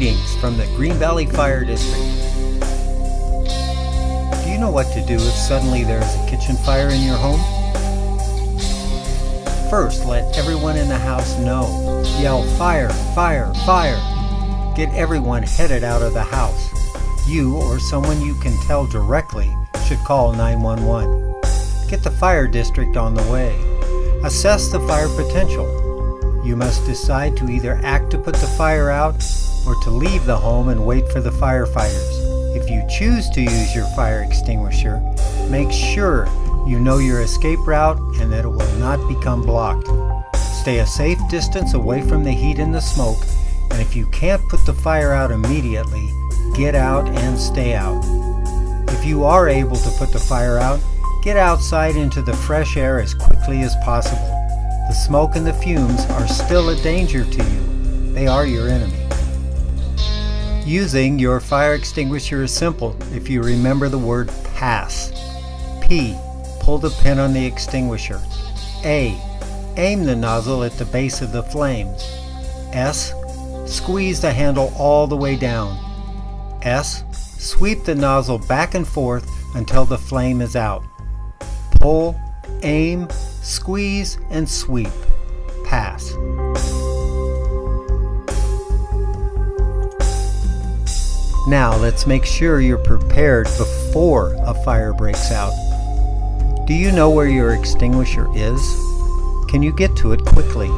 Greetings from the Green Valley Fire District. Do you know what to do if suddenly there is a kitchen fire in your home? First, let everyone in the house know. Yell, "Fire! Fire! Fire!" Get everyone headed out of the house. You or someone you can tell directly should call 911. Get the fire district on the way. Assess the fire potential. You must decide to either act to put the fire out or to leave the home and wait for the firefighters. If you choose to use your fire extinguisher, make sure you know your escape route and that it will not become blocked. Stay a safe distance away from the heat and the smoke, and if you can't put the fire out immediately, get out and stay out. If you are able to put the fire out, get outside into the fresh air as quickly as possible. The smoke and the fumes are still a danger to you. They are your enemy. Using your fire extinguisher is simple if you remember the word pass. P. Pull the pin on the extinguisher. A. Aim the nozzle at the base of the flames. S. Squeeze the handle all the way down. S. Sweep the nozzle back and forth until the flame is out. Pull, aim, squeeze, and sweep. Pass. Now let's make sure you're prepared before a fire breaks out. Do you know where your extinguisher is? Can you get to it quickly?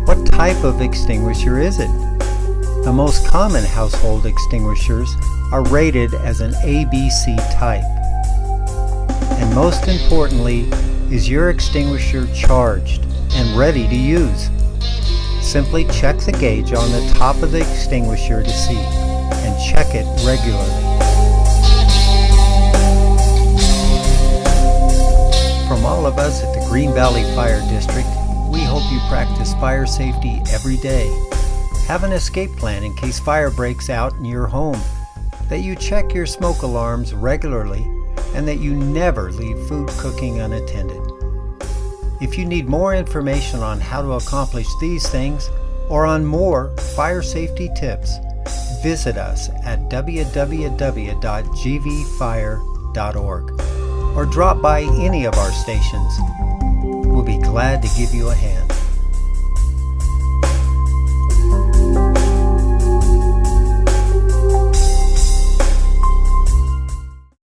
What type of extinguisher is it? The most common household extinguishers are rated as an ABC type. And most importantly, is your extinguisher charged and ready to use? Simply check the gauge on the top of the extinguisher to see, and check it regularly. From all of us at the Green Valley Fire District, we hope you practice fire safety every day. Have an escape plan in case fire breaks out in your home, that you check your smoke alarms regularly, and that you never leave food cooking unattended. If you need more information on how to accomplish these things or on more fire safety tips, visit us at www.gvfire.org or drop by any of our stations. We'll be glad to give you a hand.